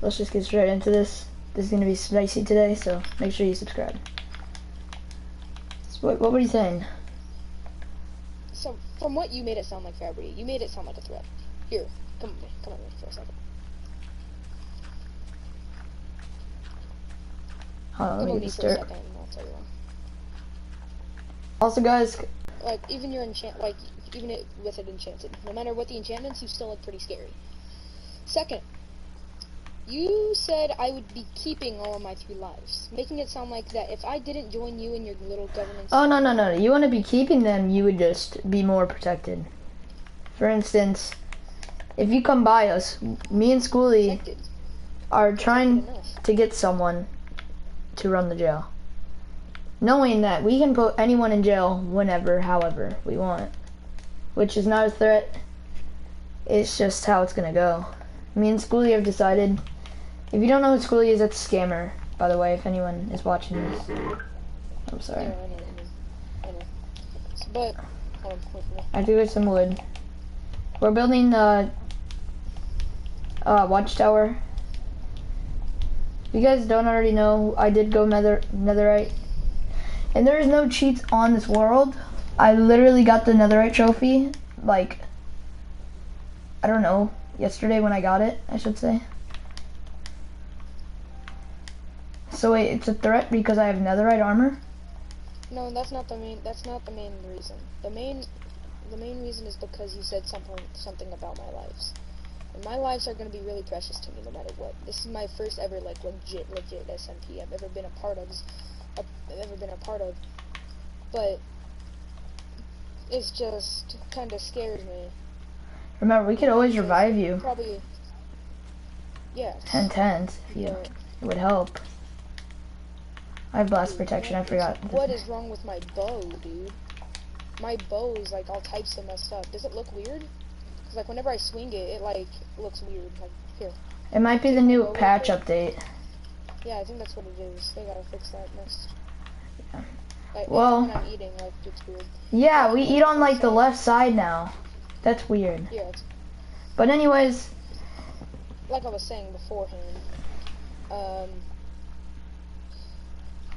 let's just get straight into this. This is gonna be spicy today, so make sure you subscribe. So what were you saying? So, from what you made it sound like, Fabbri, you made it sound like a threat. Here, come with me for a second. Hold on, Come let with me me get for a this second, and I'll tell you why. Also, guys, Like, even your even with it enchanted, no matter what the enchantments, you still look pretty scary. Second, you said I would be keeping all of my 3 lives, making it sound like that if I didn't join you in your little government... oh, no. You want to be keeping them, you would just be more protected. For instance, if you come by us, me and Schoolie are trying to get someone to run the jail. Knowing that we can put anyone in jail whenever, however we want. Which is not a threat. It's just how it's gonna go. Me and Schoolie have decided. If you don't know who Schoolie is, that's a scammer, by the way, if anyone is watching this. I'm sorry. Yeah, I know. But, hold on, wait for me. I have to go get some wood. We're building the watchtower. If you guys don't already know, I did go netherite. And there is no cheats on this world. I literally got the netherite trophy, like, I don't know, yesterday when I got it, I should say. So wait, it's a threat because I have netherite armor? No, that's not the main reason. The main reason is because you said something about my lives. And my lives are going to be really precious to me no matter what. This is my first ever, like, legit SMP I've ever been a part of. But it's just kind of scares me. Remember, we could always revive you. Probably, yeah. 10/10s, if you, it would help. I have blast protection, I forgot. What is wrong with my bow, dude? My bow is like all types of messed up. Does it look weird? Cause like whenever I swing it, it like looks weird. Like here. It might be the new patch update. Yeah, I think that's what it is. They gotta fix that next. Yeah. Like, well, when I'm eating, like it's weird. Yeah, we eat on like the left side now. That's weird. Yeah. But anyways, like I was saying beforehand,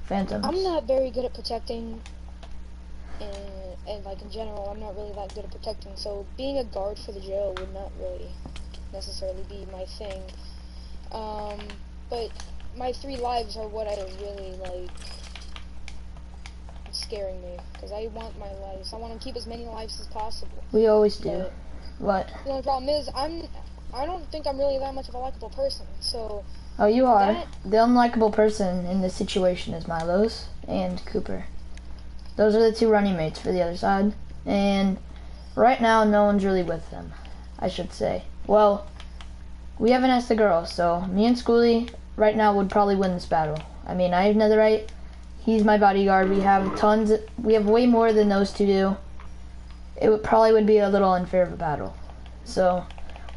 phantoms. I'm not very good at protecting, and like in general, I'm not really that good at protecting. So being a guard for the jail would not really necessarily be my thing. But my 3 lives are what I really like. It's scaring me because I want my lives. I want to keep as many lives as possible. We always do. What? The only problem is I don't think I'm really that much of a likable person. So. Oh, you are. The unlikable person in this situation is Milo's and Cooper. Those are the 2 running mates for the other side. And right now, no one's really with them, I should say. Well, we haven't asked the girls, so me and Schoolie right now would probably win this battle. I mean, I have netherite. He's my bodyguard. We have way more than those 2 do. It probably would be a little unfair of a battle. So,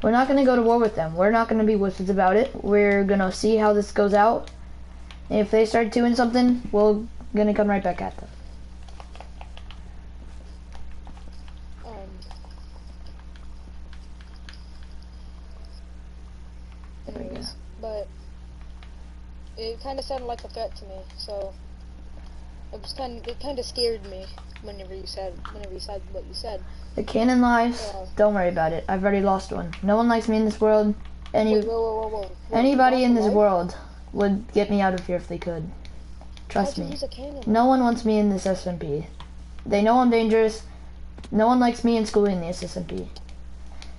we're not going to go to war with them. We're not going to be wizards about it. We're going to see how this goes out. And if they start doing something, we're going to come right back at them. Anyways, but it kind of sounded like a threat to me, so it kind of scared me whenever you said what you said. The canon lives, don't worry about it. I've already lost one. No one likes me in this world. Whoa. Anybody in this world would get me out of here if they could. Trust me. No one wants me in this SMP. They know I'm dangerous. No one likes me and Schoolie in this SMP.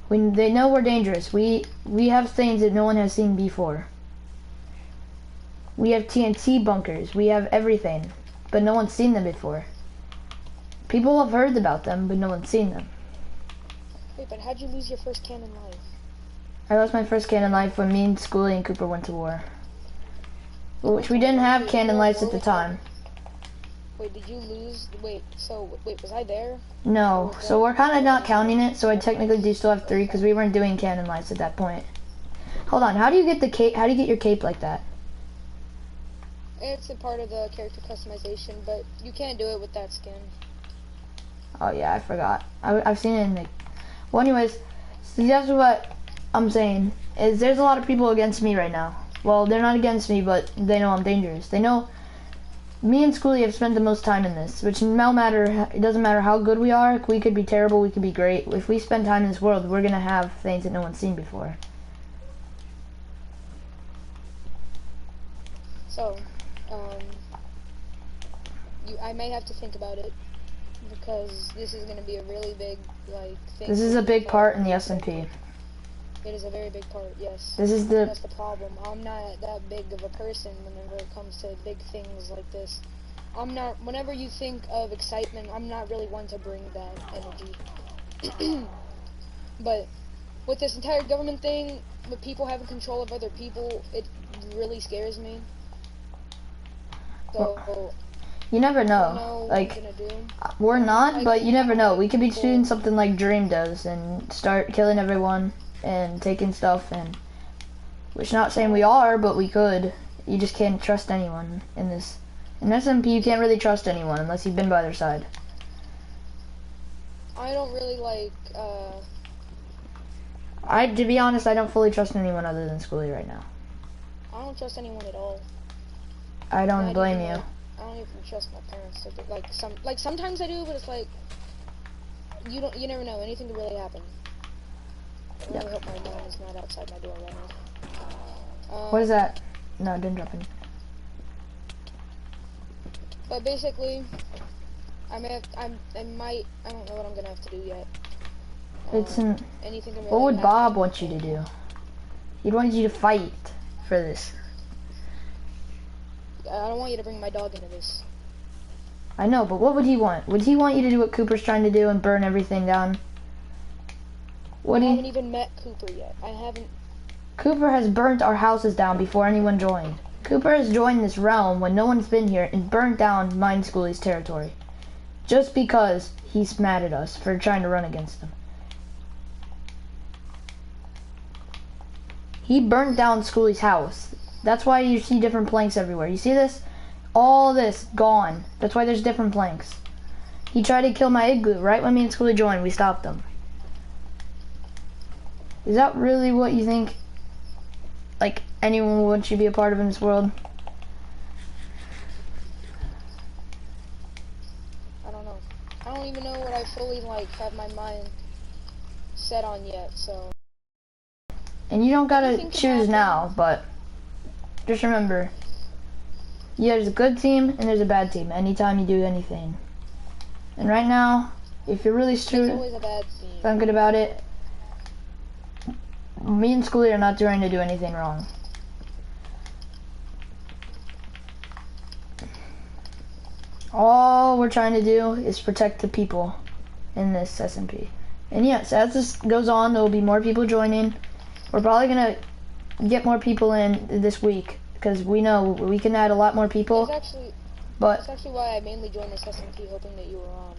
They know we're dangerous. We have things that no one has seen before. We have TNT bunkers. We have everything. But no one's seen them before. People have heard about them, but no one's seen them. Wait, but how'd you lose your first canon life? I lost my first canon life when me and Schoolie and Cooper went to war. Which we didn't have canon lives at the time. Wait, did you lose? Wait, was I there? No, so we're kind of not counting it, so I technically do still have 3 because we weren't doing canon lives at that point. Hold on, how do you get the cape? How do you get your cape like that? It's a part of the character customization, but you can't do it with that skin. Oh yeah, I forgot. I've seen it in the... Well anyways, see, that's what I'm saying, is there's a lot of people against me right now. Well, they're not against me, but they know I'm dangerous. They know me and Schoolie have spent the most time in this, which no matter, it doesn't matter how good we are. We could be terrible, we could be great. If we spend time in this world, we're gonna have things that no one's seen before. So, I may have to think about it, because this is going to be a really big, like, thing. This is a big part in the SMP. It is a very big part, yes. That's the problem. I'm not that big of a person whenever it comes to big things like this. Whenever you think of excitement, I'm not really one to bring that energy. But with this entire government thing, with people having control of other people, it really scares me. So, you never know. Like, we're not, but you never know. We could be doing something like Dream does and start killing everyone and taking stuff, and which not saying we are, but we could. You just can't trust anyone in this. In SMP, you can't really trust anyone unless you've been by their side. I don't really like, to be honest, I don't fully trust anyone other than Schoolie right now. I don't trust anyone at all. I don't blame you. I don't even trust my parents. Like sometimes I do, but it's like you never know. Anything could really happen. I really hope my mom is not outside my door right now. What is that? No, it didn't drop in. But basically, I don't know what I'm gonna have to do yet. Anything can really what would happen. Bob want you to do? He'd want you to fight for this. I don't want you to bring my dog into this. I know, but what would he want? Would he want you to do what Cooper's trying to do and burn everything down? I haven't even met Cooper yet. I haven't. Cooper has burnt our houses down before anyone joined. Cooper has joined this realm when no one's been here and burnt down Mine Schoolie's territory. Just because he's mad at us for trying to run against him. He burnt down Schoolie's house. That's why you see different planks everywhere. You see this? All this gone. That's why there's different planks. He tried to kill my igloo right when me and Schoolie joined. We stopped him. Is that really what you think, like, anyone would want you to be a part of in this world? I don't know. I don't even know what I fully, like, have my mind set on yet, so. And you don't gotta choose now, but just remember, there's a good team and there's a bad team anytime you do anything. And right now, if you're really good about it, me and Schoolie are not trying to do anything wrong. All we're trying to do is protect the people in this SMP. And yes, as this goes on, there will be more people joining. We're probably gonna get more people in this week because we know we can add a lot more people. That's actually why I mainly joined this SMP, hoping that you were on.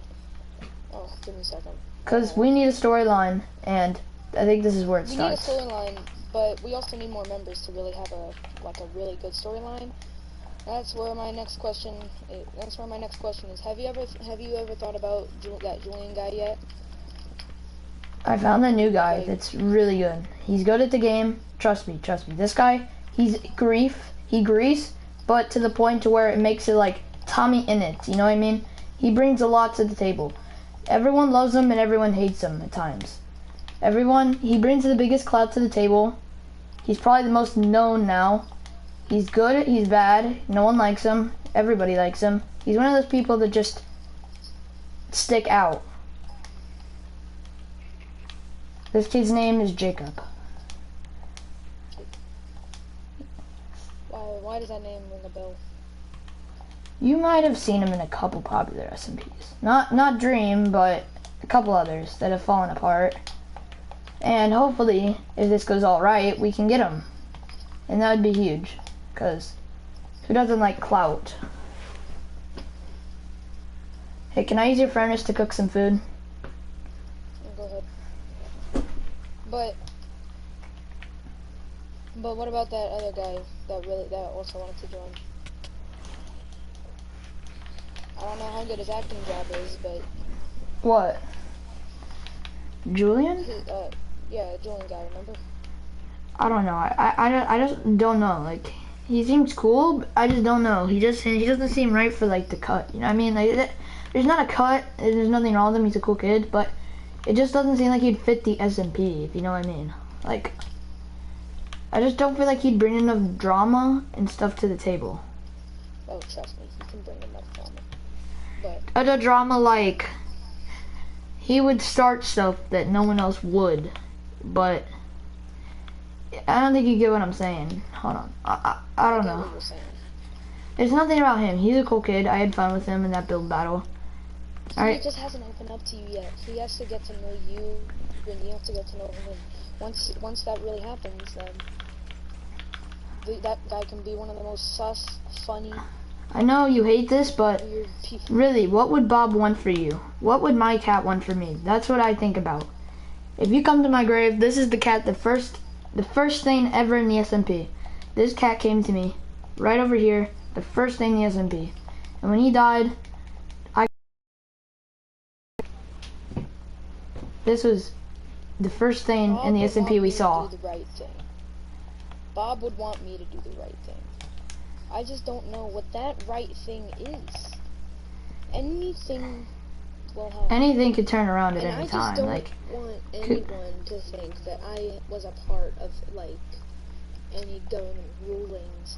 Oh, give me a second. Because we need a storyline, and I think this is where it starts. We need a storyline, but we also need more members to really have a really good storyline. That's where my next question is. Have you ever thought about that Julian guy yet? I found a new guy that's really good. He's good at the game. Trust me. This guy, he grease, but to the point to where it makes it like Tommy Innit. You know what I mean? He brings a lot to the table. Everyone loves him and everyone hates him at times. He brings the biggest clout to the table. He's probably the most known now. He's good, he's bad. No one likes him. Everybody likes him. He's one of those people that just stick out. This kid's name is Jacob. Why does that name ring a bell? You might have seen him in a couple popular SMPs. Not Dream, but a couple others that have fallen apart. And hopefully, if this goes all right, we can get him. And that would be huge. Because who doesn't like clout? Hey, can I use your furnace to cook some food? Go ahead. But what about that other guy that also wanted to join? I don't know how good his acting job is, but what? Julian? Yeah, Julian guy, remember? I don't know. I just don't know. Like, he seems cool, but I just don't know. He doesn't seem right for like the cut. You know what I mean? Like, there's not a cut. There's nothing wrong with him. He's a cool kid, but it just doesn't seem like he'd fit the SMP. If you know what I mean? Like, I just don't feel like he'd bring enough drama and stuff to the table. Oh, trust me, he can bring enough drama. But Other drama, like, he would start stuff that no one else would, but I don't think you get what I'm saying. Hold on. I don't know. What you're saying. There's nothing about him. He's a cool kid. I had fun with him in that build battle. He just hasn't opened up to you yet. He has to get to know you, and you have to get to know him. Once that really happens, then that guy can be one of the most sus, funny, I know you hate this, but weird people. really, what would Bob want for you? What would my cat want for me? That's what I think about. If you come to my grave, this is the cat, the first thing ever in the SMP. This cat came to me, right over here, the first thing in the SMP. And when he died, this was the first thing in the SMP we saw. Do the right thing. Bob would want me to do the right thing. I just don't know what that right thing is. Anything will happen. Anything could turn around at And any I time. just don't Like, want anyone to think that I was a part of, like, any government rulings.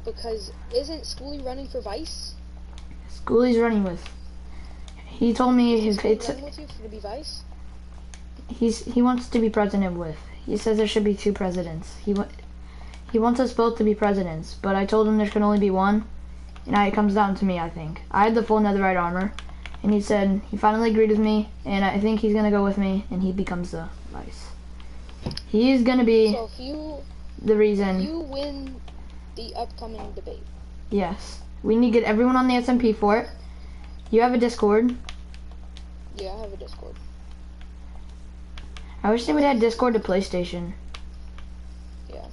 Because isn't Schoolie running for vice? Schoolie's running with. He told me if it's. Running with you to be vice? He wants to be president with. He says there should be 2 presidents. He wants us both to be presidents, but I told him there can only be one, and it comes down to me, I think. I had the full netherite armor, and he said he finally agreed with me, and I think he's gonna go with me, and he becomes the vice. He's gonna be So if the reason. you win the upcoming debate. Yes. We need to get everyone on the SMP for it. You have a Discord. Yeah, I have a Discord. I wish they would add Discord to PlayStation. Yeah.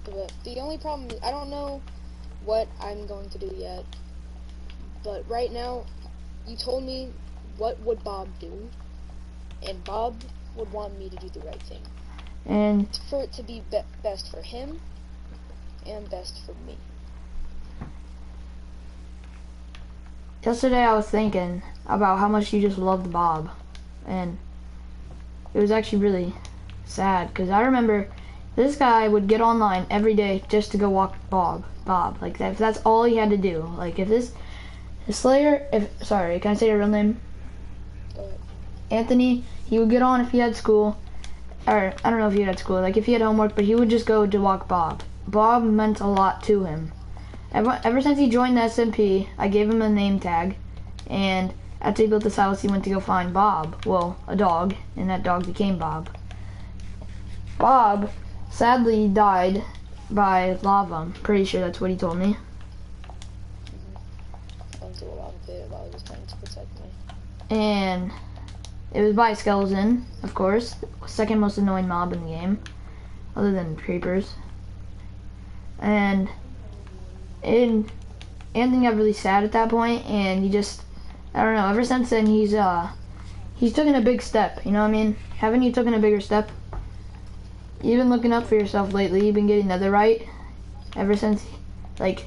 But the only problem is I don't know what I'm going to do yet. But right now, you told me what would Bob do, and Bob would want me to do the right thing. And For it to be best for him and best for me. yesterday I was thinking about how much you just loved Bob, and it was actually really sad, because I remember this guy would get online every day just to go walk Bob. Like, that, if that's all he had to do. Like, if sorry, can I say your real name? Go ahead. Anthony, he would get on if he had school, or I don't know if he had school, like if he had homework, but he would just go to walk Bob. Bob meant a lot to him. Ever since he joined the SMP, I gave him a name tag, and after he built this house, he went to go find Bob, well, a dog, and that dog became Bob. Bob sadly died by lava. I'm pretty sure that's what he told me. Went through a lot of it while I was trying to protect me. And it was by a skeleton, of course, second most annoying mob in the game, other than creepers. And Anthony got really sad at that point, and he just, I don't know, ever since then he's taken a big step, you know what I mean? Haven't you taken a bigger step? You've been looking up for yourself lately, you've been getting netherite, ever since, like...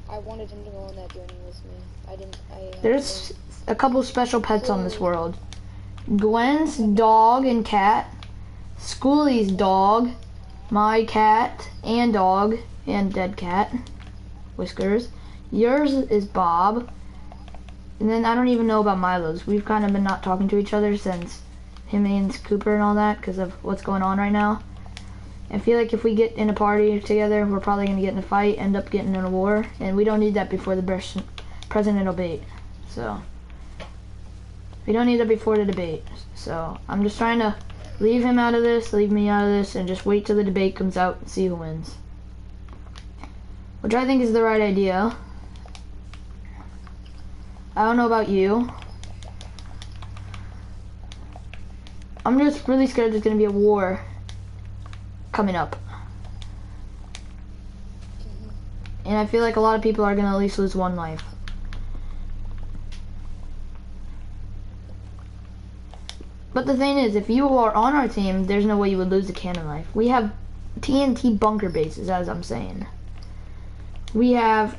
I wanted him to go on that journey with me. There's a couple special pets on this world. Gwen's dog and cat, Schoolie's dog, my cat and dog, and dead cat, Whiskers. Yours is Bob. And then I don't even know about Milo's. We've kind of been not talking to each other since him and Cooper and all that because of what's going on right now. I feel like if we get in a party together, we're probably going to get in a fight, end up getting in a war, and we don't need that before the presidential debate. So, we don't need that before the debate. So, I'm just trying to leave him out of this, leave me out of this, and just wait till the debate comes out and see who wins. Which I think is the right idea. I don't know about you. I'm just really scared there's going to be a war coming up. And I feel like a lot of people are going to at least lose one life. But the thing is, if you are on our team, there's no way you would lose a cannon life. We have TNT bunker bases, as I'm saying. We have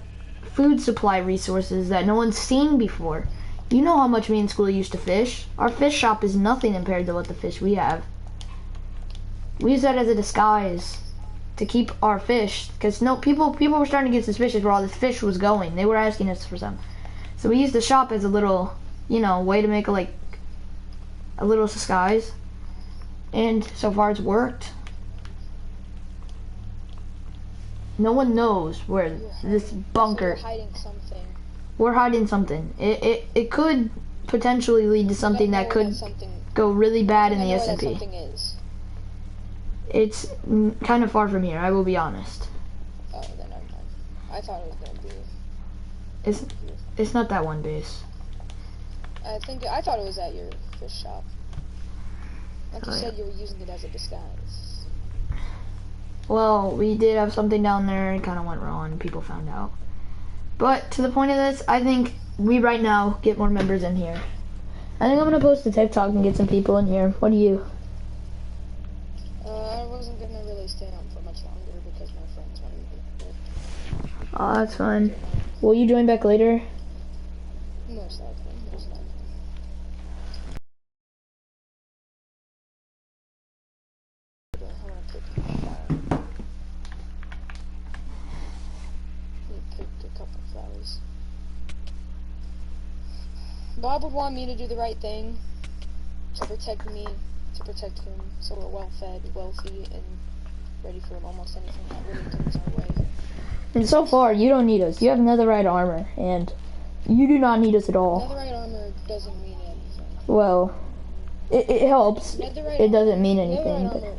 food supply resources that no one's seen before. You know how much me and School used to fish. Our fish shop is nothing compared to what the fish we have. We use that as a disguise to keep our fish, because people were starting to get suspicious where all this fish was going. They were asking us for some. So we used the shop as a little, way to make a little disguise. And so far it's worked. No one knows where this bunker. So you're hiding something. We're hiding something. It could potentially lead to something that could go really bad in the SMP. It's kind of far from here, I will be honest. Oh, then never mind. I thought it was gonna be. It's not that one base. I thought it was at your fish shop. Like you said, you were using it as a disguise. Well, we did have something down there. It kind of went wrong. People found out. But to the point of this, I think we right now get more members in here. I think I'm gonna post a TikTok and get some people in here. What do you? I wasn't gonna really stay on for much longer because my friends wanted me to quit. Oh, that's fine. Will you join back later? Most likely. Picked a couple flowers. Bob would want me to do the right thing to protect me, to protect him, so we're well fed, wealthy, and ready for almost anything that really comes our way. And so far, you don't need us. You have netherite armor, and you do not need us at all. Netherite armor doesn't mean anything. Well, it helps. It doesn't mean anything, but armor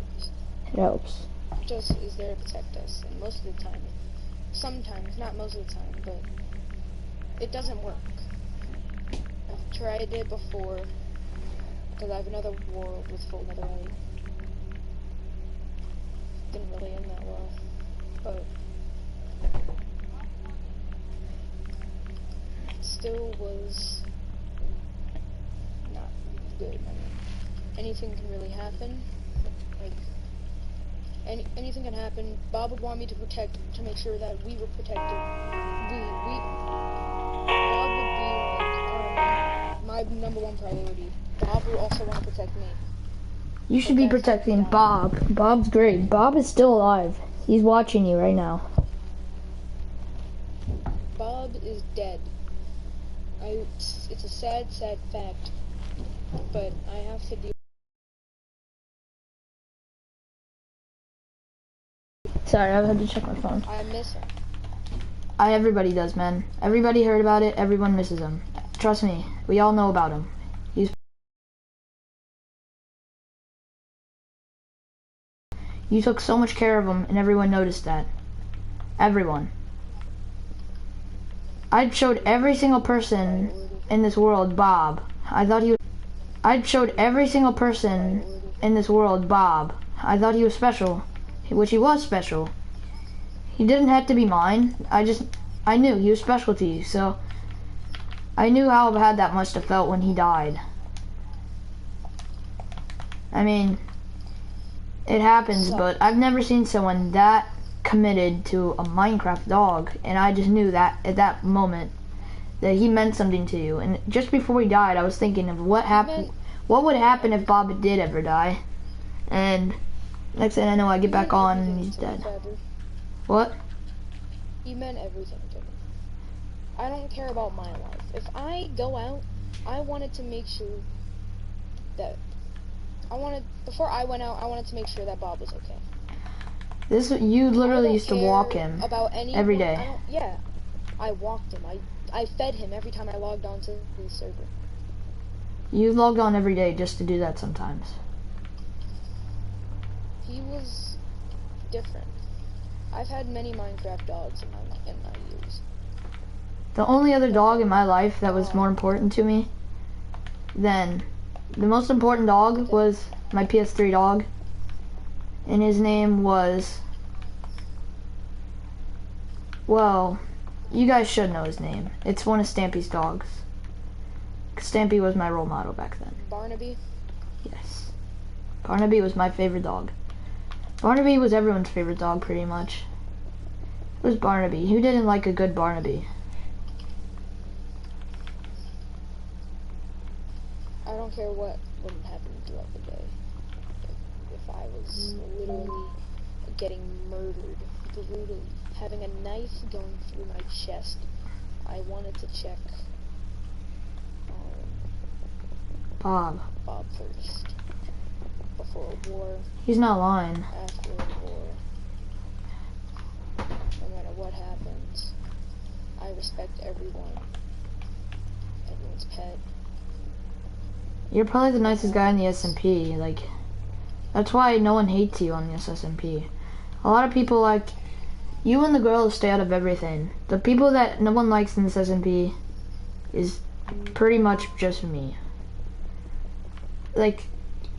it helps. just is there to protect us, and most of the time, sometimes, not most of the time, but it doesn't work. I've tried it before, because I have another world with full netherite. Didn't really end that well, but it still was not good. I mean, anything can really happen. Like, anything can happen. Bob would want me to make sure that we were protected. Bob would be like my number one priority. Bob would also want to protect me. You should be protecting Bob. Bob's great. Bob is still alive. He's watching you right now. Bob is dead. It's a sad, sad fact, but I have to deal. Sorry, I had to check my phone. I miss him. Everybody does, man. Everybody heard about it. Everyone misses him. Trust me. We all know about him. You took so much care of him, and everyone noticed that. Everyone. I showed every single person in this world Bob. I showed every single person in this world Bob. I thought he was special, which he was special. He didn't have to be mine. I knew he was special to you, so I knew how bad that must have felt when he died. I mean, it happens, but I've never seen someone that committed to a Minecraft dog, and I just knew that at that moment that he meant something to you. And just before he died, I was thinking of what would happen if Bob did ever die. And next thing I know, I get back on and he's dead. What? You meant everything to me. I don't care about my life. If I go out, I wanted to make sure that before I went out, I wanted to make sure that Bob was okay. You literally used to walk him every day. Yeah, I walked him. I fed him every time I logged on to the server. You logged on every day just to do that sometimes. He was different. I've had many Minecraft dogs in my years. The only other dog in my life that was more important to me than the most important dog was my PS3 dog, and his name was, well, you guys should know his name. It's one of Stampy's dogs. Stampy was my role model back then. Barnaby? Yes. Barnaby was my favorite dog. Barnaby was everyone's favorite dog, pretty much. It was Barnaby. Who didn't like a good Barnaby? I don't care what wouldn't happen throughout the day. If I was literally getting murdered brutally, having a knife going through my chest, I wanted to check Bob. Bob first. Before a war, He's not lying. after a war. No matter what happens, I respect everyone. Everyone's pet. You're probably the nicest guy in the SMP. Like, that's why no one hates you on this SMP. A lot of people like you and the girls stay out of everything. The people that no one likes in this SMP is pretty much just me. Like,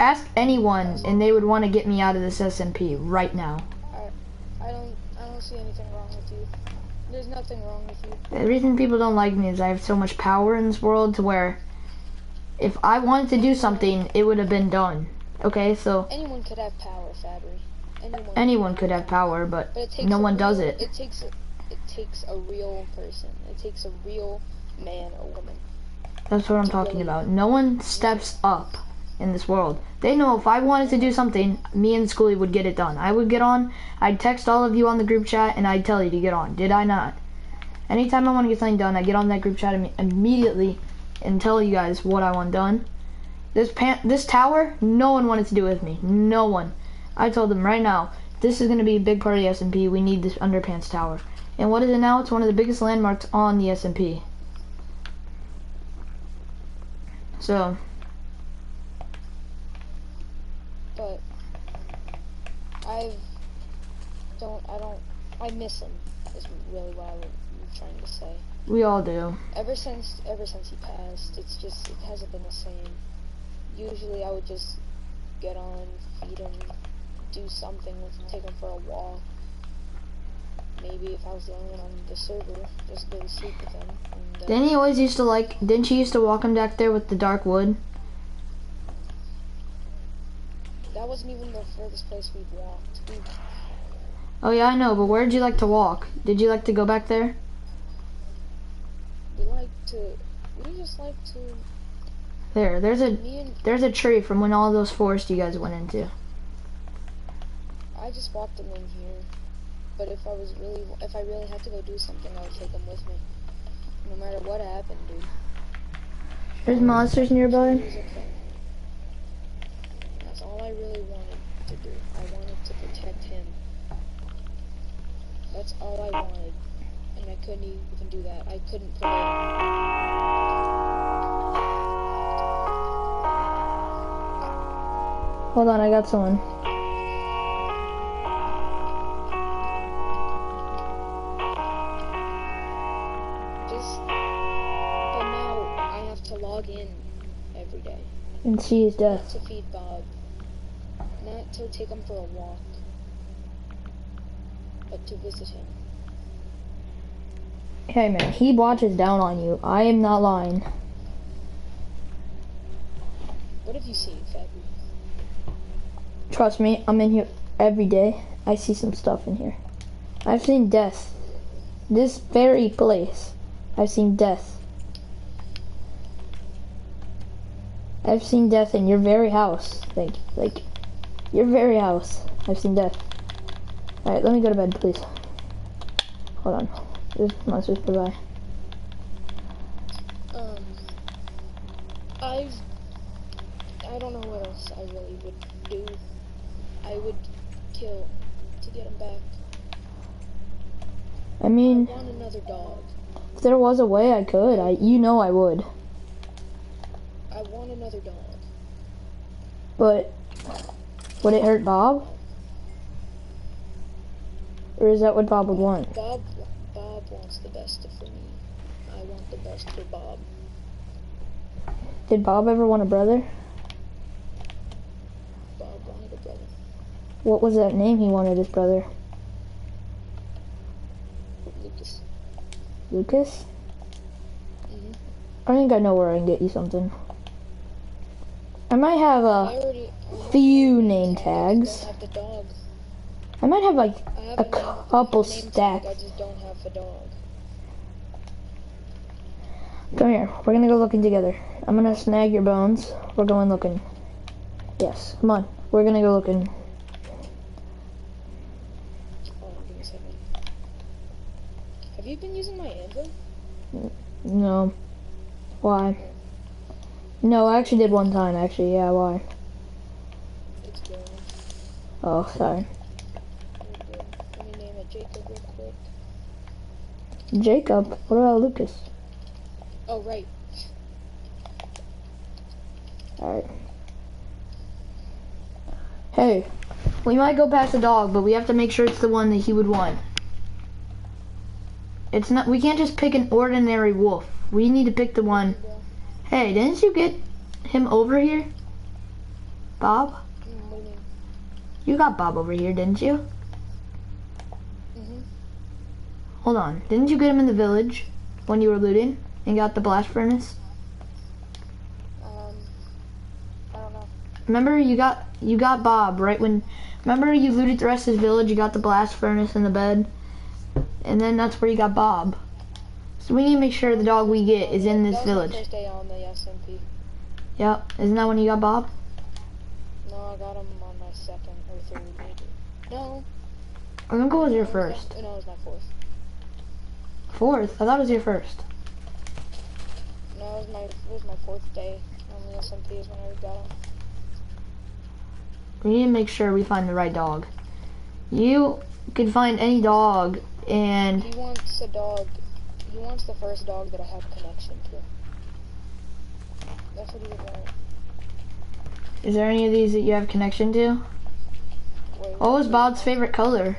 ask anyone and they would want to get me out of this SMP right now. I don't see anything wrong with you. There's nothing wrong with you. The reason people don't like me is I have so much power in this world to where if I wanted to do something, it would have been done. Okay, so Anyone could have power, Fabbri. anyone could have power, but it takes no a one does real- it. It takes a real person. It takes a real man or woman. That's what I'm talking about. No one steps up in this world. They know if I wanted to do something, me and Schoolie would get it done. I would get on, I'd text all of you on the group chat, and I'd tell you to get on. Did I not? Anytime I want to get something done, I get on that group chat immediately and tell you guys what I want done. This tower, no one wanted to do with me. No one. I told them right now, this is going to be a big part of the SMP. We need this underpants tower. And what is it now? It's one of the biggest landmarks on the SMP. So, But I miss him. Is really what I'm trying to say. we all do. Ever since he passed, it hasn't been the same. Usually I would just get on, feed him, do something with him, take him for a walk. Maybe if I was the only one on the server, just go to sleep with him. And, Didn't he always used to didn't she used to walk him back there with the dark wood? that wasn't even the furthest place we've walked. Oh yeah, I know, but where'd you like to walk? Did you like to go back there? We just like to, There's me and, a tree from when all those forests you guys went into. I just walked him in here. But if I really had to go do something, I would take him with me. No matter what happened, dude. There's monsters nearby. He was okay. That's all I really wanted to do. I wanted to protect him. That's all I wanted. And I couldn't even do that. I couldn't put Hold on, I got someone. But now I have to log in every day. And see his Not death. to feed Bob. Not to take him for a walk. But to visit him. Hey man, he watches down on you. I am not lying. What have you seen, Fabbri? Trust me, I'm in here every day. I see some stuff in here. I've seen death. This very place. I've seen death. I've seen death in your very house. Like your very house. I've seen death. Alright, let me go to bed, please. Hold on. There's monsters nearby. I don't know what else I really would do. I would kill to get him back. I mean, I want another dog. if there was a way I could, you know I would. I want another dog. But would it hurt Bob? Or is that what Bob would want? Bob wants the best for me. I want the best for Bob. Did Bob ever want a brother? Bob wanted a brother. What was that name he wanted his brother? Lucas. Lucas? Mhm. I think I know where I can get you something. I might have I a already few have a name tag, I just tags. don't have the dog. I might have like I have a a name couple name tag, stacks. I just don't have the dog. Come here. We're gonna go looking together. I'm gonna snag your bones. We're going looking. Yes. Come on. We're gonna go looking. Hold on, give me a second. Have you been using my anvil? No. Why? Oh, No, I actually did one time. Actually, yeah. Why? it's going. Oh, sorry. You're good. Let me name it Jacob real quick. Jacob. What about Lucas? Oh, right. All right. Hey, we might go past the dog, but we have to make sure it's the one that he would want. It's not. We can't just pick an ordinary wolf. We need to pick the one. Bro. Hey, didn't you get him over here, Bob? What do you mean? You got Bob over here, didn't you? Hold on. Didn't you get him in the village when you were looting and got the blast furnace? I don't know. Remember you got Bob right when. Remember you looted the rest of his village. You got the blast furnace and the bed, and then that's where you got Bob. So we need to make sure the dog we get is in this That was village. my first day on the SMP. Yep. Isn't that when you got Bob? No, I got him on my second or third, maybe. No. I think it was your No, first. No, it was my fourth. Fourth? I thought it was your first. No, it was my fourth day on the SMP is when I got him. We need to make sure we find the right dog. You could find any dog, and He wants a dog. He wants the first dog that I have connection to. That's what he would want. is there any of these that you have connection to? Wait, What was Bob's favorite color?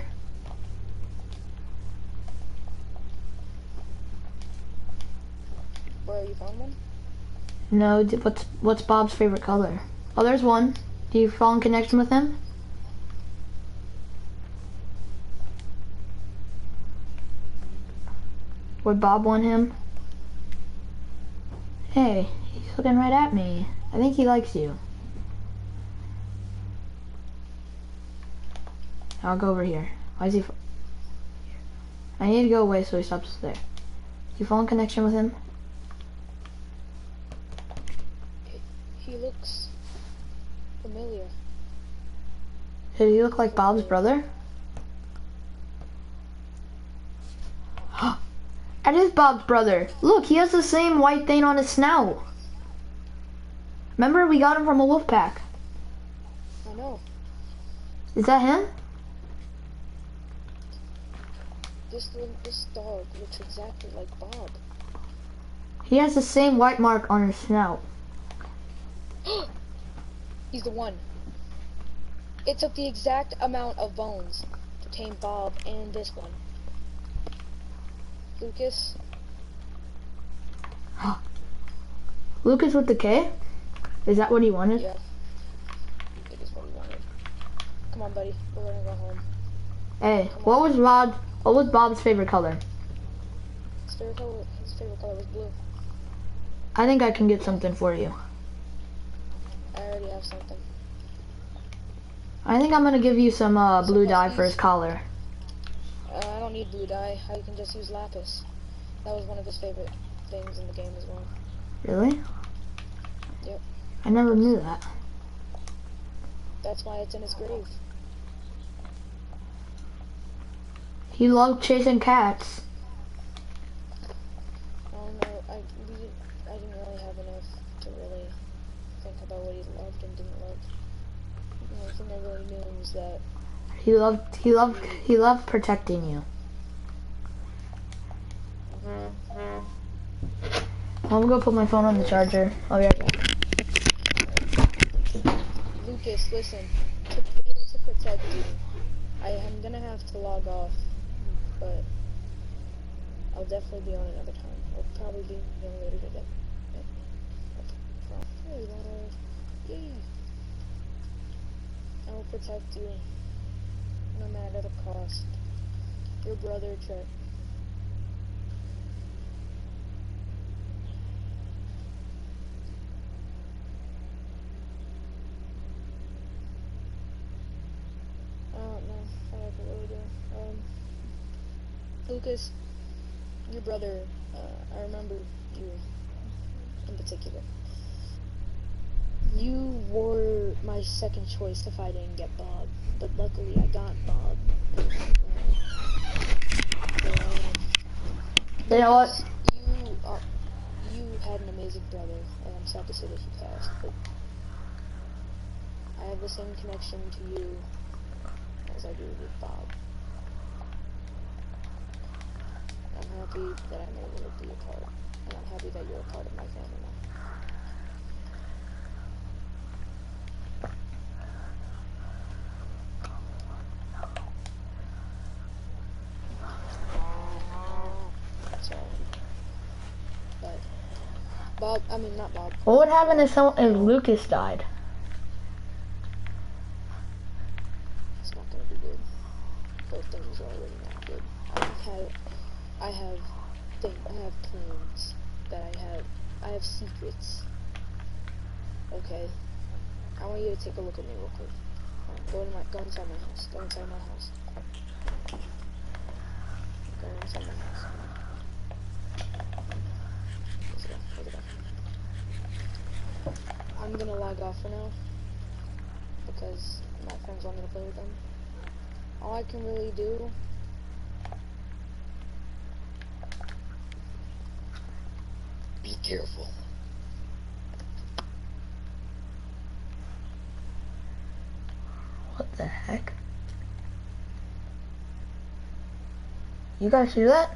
Where you found one? No, what's Bob's favorite color? Oh, there's one. Do you fall in connection with him? Would Bob want him? Hey, he's looking right at me. I think he likes you. I'll go over here. Why is he? I need to go away so he stops there. Do you fall in connection with him? He looks familiar. Did he look like Bob's brother? That is Bob's brother. Look, he has the same white thing on his snout. Remember, we got him from a wolf pack. I know. Is that him? This dog looks exactly like Bob. He has the same white mark on his snout. He's the one. It took the exact amount of bones to tame Bob and this one. Lucas. Lucas with the K? Is that what he wanted? Yeah. It is what he wanted. Come on, buddy. We're gonna go home. Hey, what was Bob's favorite color? His favorite color was blue. I think I can get something for you. I already have something. I think I'm gonna give you some blue dye for his collar. I don't need blue dye. I can just use lapis. That was one of his favorite things in the game as well. Really? Yep. I never knew that. That's why it's in his grave. He loved chasing cats. I don't know. I didn't really have enough to really think about what he loved and didn't love. The only thing I really knew was that He loved protecting you. I'm gonna go put my phone on the charger. I'll be right back. Lucas, listen. To be able to protect you, I am gonna have to log off, but I'll definitely be on another time. I'll probably be on later today. Hey, Lord. Yay. I will protect you, no matter the cost. Your brother, Trent. Lucas, your brother, I remember you in particular. You were my second choice if I didn't get Bob, but luckily I got Bob. You know what? You had an amazing brother, and I'm sad to say that he passed, but I have the same connection to you as I do with Bob. I'm happy that I'm able to be a part, and I'm happy that you're a part of my family now. Sorry. But Bob, I mean not Bob. What would happen if Lucas died? It's not gonna be good. Both things are already not good. I have plans that I have secrets. Okay? I want you to take a look at me real quick. Go inside my house. Go inside my house. Go inside my house. Close it up. I'm gonna log off for now because my friends want me to play with them. All I can really do be careful. What the heck? You guys hear that?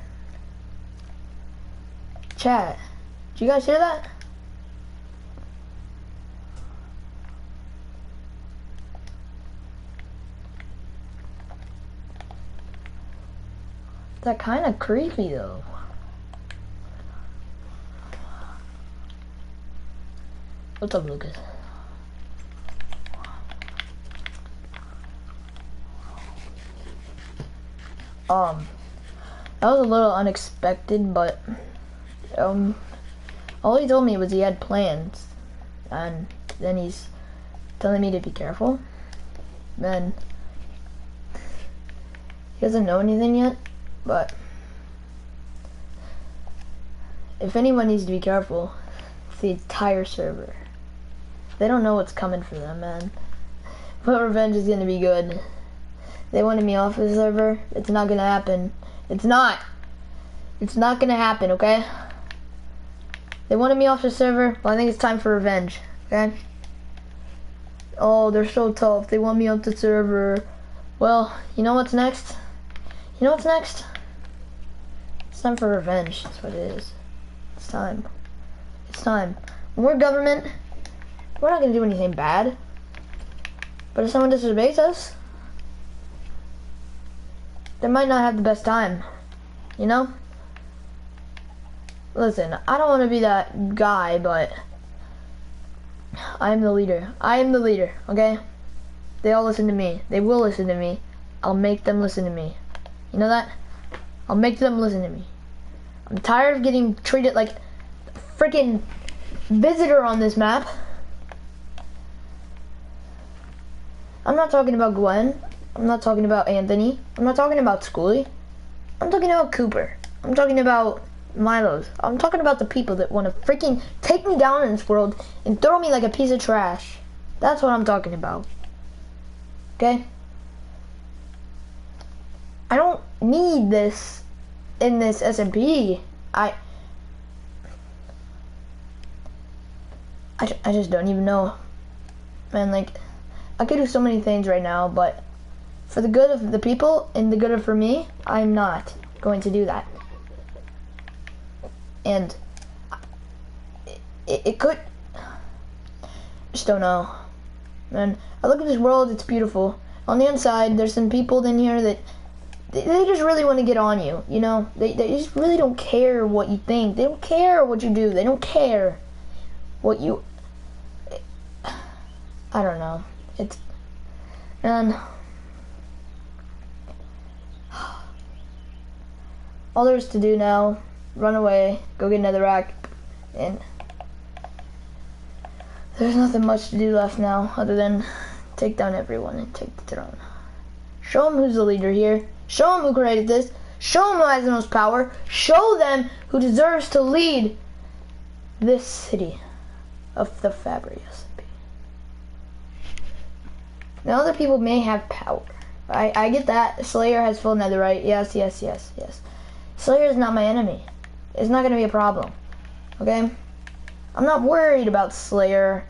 Chat, do you guys hear that? That kind of creepy though. What's up, Lucas? That was a little unexpected, but all he told me was he had plans, and then he's telling me to be careful. Then he doesn't know anything yet, but if anyone needs to be careful, it's the entire server. They don't know what's coming for them, man. But revenge is gonna be good. They wanted me off the server. It's not gonna happen. It's not. It's not gonna happen, okay? They wanted me off the server. Well, I think it's time for revenge, okay? Oh, they're so tough. They want me off the server. Well, you know what's next? You know what's next? It's time for revenge. That's what it is. It's time. It's time. When we're government, we're not gonna do anything bad. But if someone disobeys us, they might not have the best time, you know? Listen, I don't want to be that guy, but I am the leader. I am the leader, okay? They all listen to me. They will listen to me. I'll make them listen to me. You know that? I'll make them listen to me. I'm tired of getting treated like a freaking visitor on this map. I'm not talking about Gwen. I'm not talking about Anthony. I'm not talking about Schoolie. I'm talking about Cooper. I'm talking about Milo's. I'm talking about the people that want to freaking take me down in this world and throw me like a piece of trash. That's what I'm talking about. Okay? I don't need this in this SMP. I just don't even know. Man, like, I could do so many things right now, but for the good of the people and the good of for me, I'm not going to do that. And it could, just don't know. Man, I look at this world, it's beautiful. On the inside, there's some people in here that they just really want to get on you, you know? They just really don't care what you think. They don't care what you do. They don't care what you, I don't know. It's, and all there is to do now, run away, go get another rack, and there's nothing much to do left now other than take down everyone and take the throne. Show them who's the leader here. Show them who created this. Show them who has the most power. Show them who deserves to lead this city of the Fabbri Smp. Now other people may have power. I get that. Slayer has full netherite. Yes, yes, yes, yes. Slayer is not my enemy. It's not going to be a problem. Okay? I'm not worried about Slayer.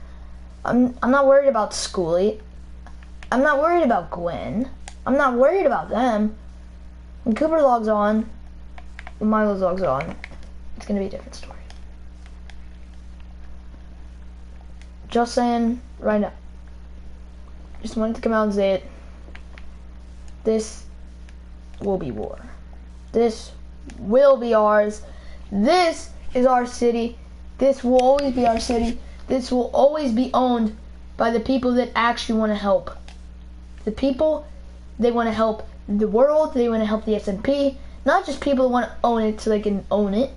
I'm not worried about Schoolie. I'm not worried about Gwen. I'm not worried about them. When Cooper logs on, when Milo logs on, it's going to be a different story. Just saying right now. Just wanted to come out and say it. This will be war. This will be ours. This is our city. This will always be our city. This will always be owned by the people that actually want to help. The people, they want to help the world. They want to help the SMP. Not just people that want to own it so they can own it.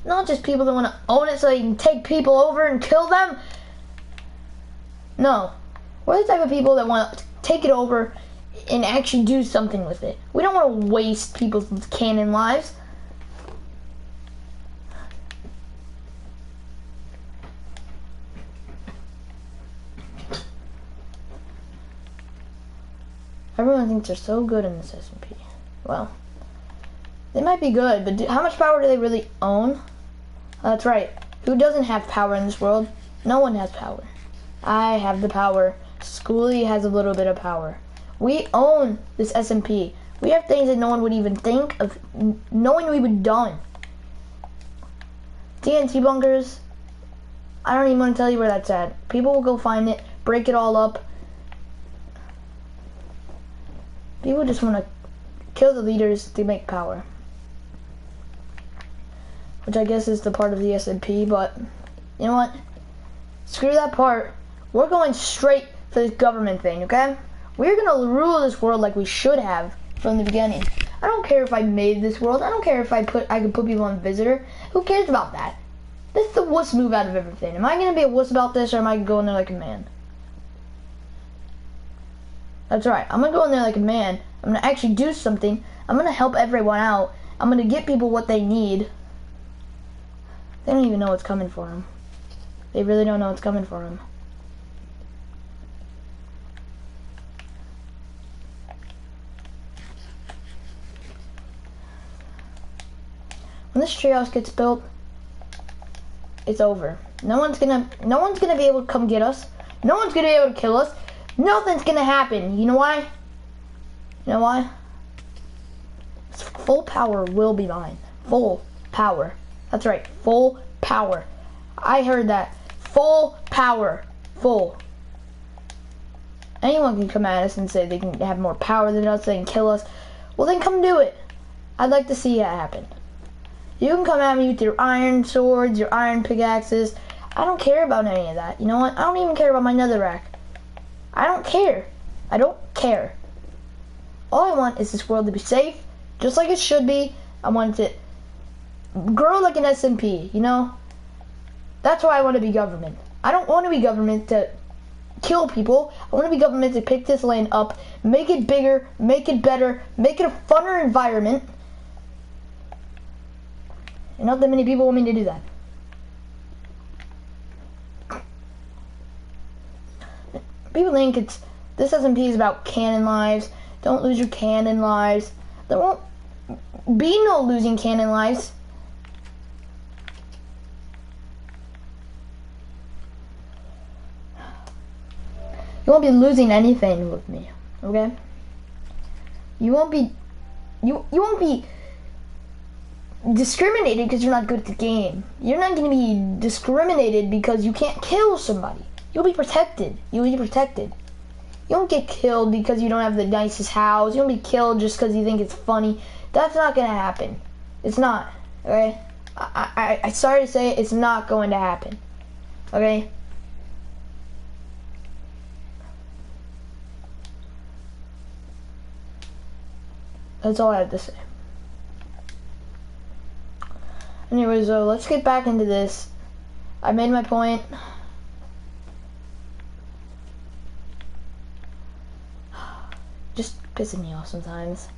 Not just people that want to own it so they can take people over and kill them. No. We're the type of people that want to take it over and actually do something with it. We don't want to waste people's canon lives. Everyone thinks they're so good in this SMP. Well, they might be good, but how much power do they really own? That's right. Who doesn't have power in this world? No one has power. I have the power. Schoolie has a little bit of power. We own this SMP. We have things that no one would even think of knowing we would done. TNT bunkers, I don't even want to tell you where that's at. People will go find it, break it all up. People just want to kill the leaders to make power. Which I guess is the part of the SMP, but you know what? Screw that part. We're going straight for this government thing, okay? We're gonna rule this world like we should have from the beginning. I don't care if I made this world. I don't care if I could put people on visitor. Who cares about that? This is the wuss move out of everything. Am I gonna be a wuss about this, or am I gonna go in there like a man? That's right. I'm gonna go in there like a man. I'm gonna actually do something. I'm gonna help everyone out. I'm gonna get people what they need. They don't even know what's coming for them. They really don't know what's coming for them. When this treehouse gets built, it's over. No one's gonna be able to come get us. No one's gonna be able to kill us. Nothing's gonna happen. You know why? You know why? Full power will be mine. Full power. That's right. Full power. I heard that. Full power. Full. Anyone can come at us and say they can have more power than us, they can kill us. Well, then come do it. I'd like to see that happen. You can come at me with your iron swords, your iron pickaxes. I don't care about any of that. You know what? I don't even care about my netherrack. I don't care. I don't care. All I want is this world to be safe, just like it should be. I want it to grow like an SMP, you know? That's why I want to be government. I don't want to be government to kill people. I want to be government to pick this land up, make it bigger, make it better, make it a funner environment. And not that many people want me to do that. People think this SMP is about canon lives. Don't lose your canon lives. There won't be no losing canon lives. You won't be losing anything with me, okay? You won't be discriminated because you're not good at the game. You're not going to be discriminated because you can't kill somebody. You'll be protected. You'll be protected. You won't get killed because you don't have the nicest house. You won't be killed just because you think it's funny. That's not going to happen. It's not, okay? I'm sorry to say it, it's not going to happen, okay? That's all I have to say. Anyways, let's get back into this. I made my point. Just pissing me off sometimes.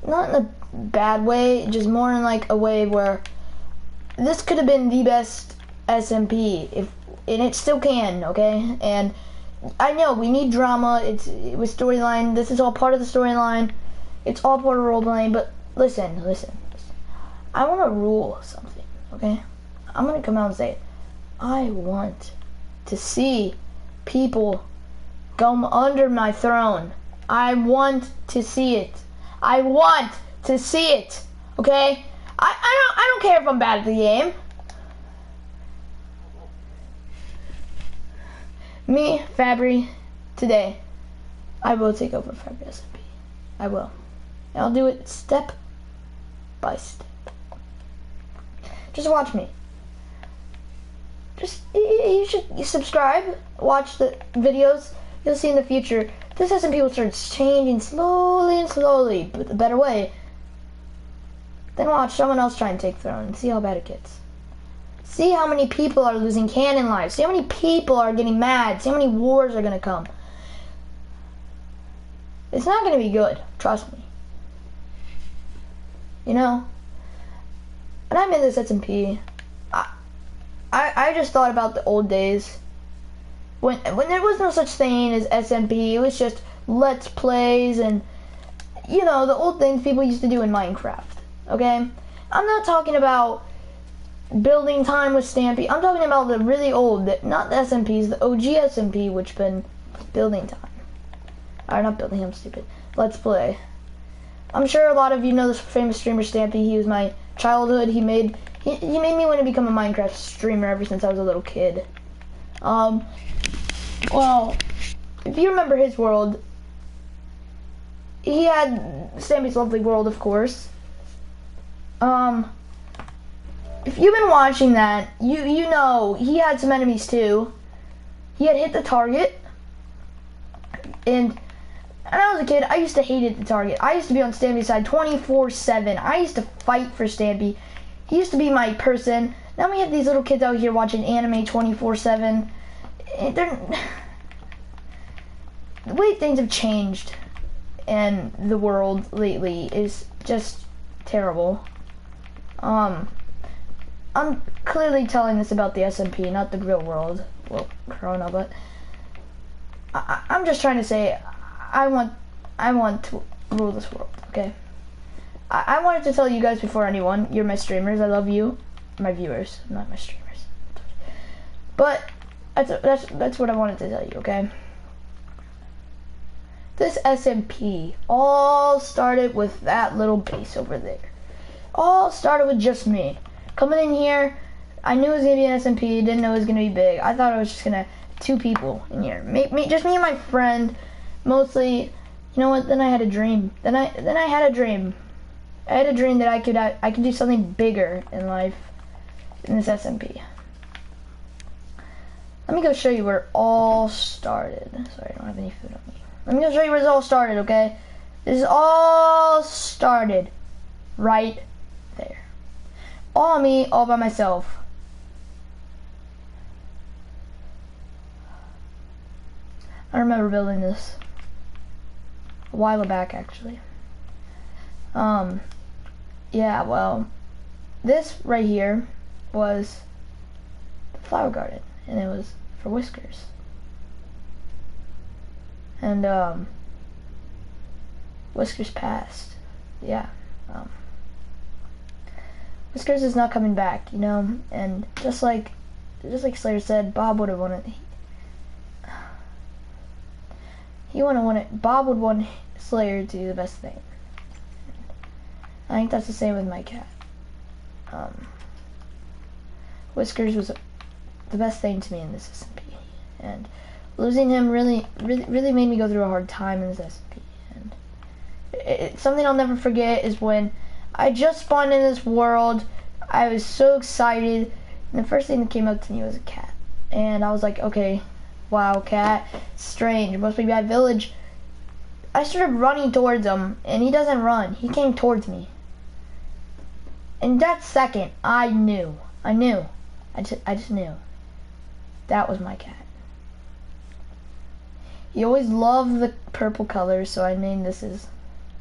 not in a bad way, just more in like a way where this could have been the best SMP, and it still can, okay? And I know we need drama. It was storyline. This is all part of the storyline. It's all part of role playing. But listen. I want to rule something, okay? I'm gonna come out and say it. I want to see people go under my throne. I want to see it. I want to see it, okay? I don't care if I'm bad at the game. Me, Fabbri, today, I will take over Fabbri SMP. I will. And I'll do it step by step. Just watch me. You should subscribe, watch the videos. You'll see in the future, this SMP will start changing slowly, but the better way. Then watch someone else try and take the throne and see how bad it gets. See how many people are losing canon lives. See how many people are getting mad. See how many wars are going to come. It's not going to be good. Trust me. You know? When I made this SMP, I just thought about the old days. When there was no such thing as SMP. It was just Let's Plays and, you know, the old things people used to do in Minecraft. Okay? I'm not talking about building time with Stampy. I'm talking about the really old, not the SMPs, the OG SMP, which been building time. Or not building, I'm stupid. Let's Play. I'm sure a lot of you know this famous streamer Stampy. He was my childhood. He made me want to become a Minecraft streamer ever since I was a little kid. Well, if you remember his world, he had Stampy's Lovely World, of course. If you've been watching that, you know he had some enemies too. He had hit the target, and when I was a kid, I used to hate hit the target. I used to be on Stampy's side 24/7. I used to fight for Stampy. He used to be my person. Now we have these little kids out here watching anime 24/7. The way things have changed in the world lately is just terrible. I'm clearly telling this about the SMP, not the real world. Well, Corona, but I'm just trying to say I want to rule this world, okay? I wanted to tell you guys before anyone, you're my streamers, I love you. My viewers, not my streamers. But that's what I wanted to tell you, okay? This SMP all started with that little base over there. All started with just me. Coming in here, I knew it was going to be an SMP, didn't know it was going to be big. I thought I was just going to have 2 people in here. Just me and my friend, mostly. You know what, then I had a dream. Then I had a dream. I had a dream that I could do something bigger in life in this SMP. Let me go show you where it all started. Sorry, I don't have any food on me. Let me go show you where this all started, okay? This all started right there. All me, all by myself. I remember building this a while back, actually. Yeah, well, this right here was the flower garden, and it was for Whiskers. And, Whiskers passed. Yeah, Whiskers is not coming back, you know, and just like Slayer said, Bob would have wanted. He would have wanted. Bob would want Slayer to do the best thing. I think that's the same with my cat. Whiskers was the best thing to me in this SMP, and losing him really made me go through a hard time in this SMP. And something I'll never forget is when I just spawned in this world. I was so excited, and the first thing that came up to me was a cat. And I was like, okay, wow, cat, strange, must be bad village. I started running towards him, and he doesn't run. He came towards me. In that second, I knew. I just knew. That was my cat. He always loved the purple color, so I named this as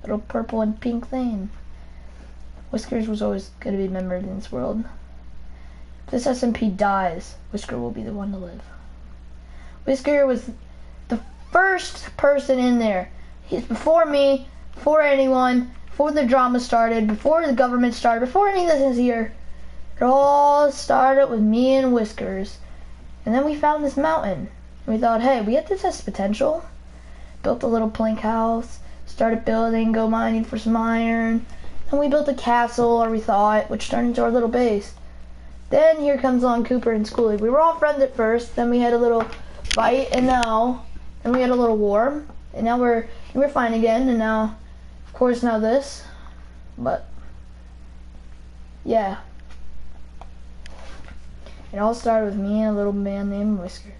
little purple and pink thing. Whiskers was always going to be remembered in this world. If this SMP dies, Whisker will be the one to live. Whisker was the first person in there. He's before me, before anyone, before the drama started, before the government started, before any of this is here. It all started with me and Whiskers. And then we found this mountain. We thought, hey, this has potential. Built a little plank house, started building, go mining for some iron. And we built a castle, or we thought, which turned into our little base. Then here comes along Cooper and Schoolie. We were all friends at first, then we had a little fight, and we had a little war. And now we're fine again, and now, of course, now this. But, yeah. It all started with me and a little man named Whiskers.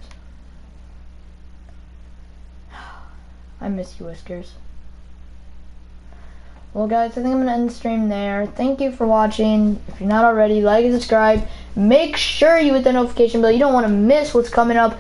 I miss you, Whiskers. Well, guys, I think I'm going to end the stream there. Thank you for watching. If you're not already, like and subscribe. Make sure you hit the notification bell. You don't want to miss what's coming up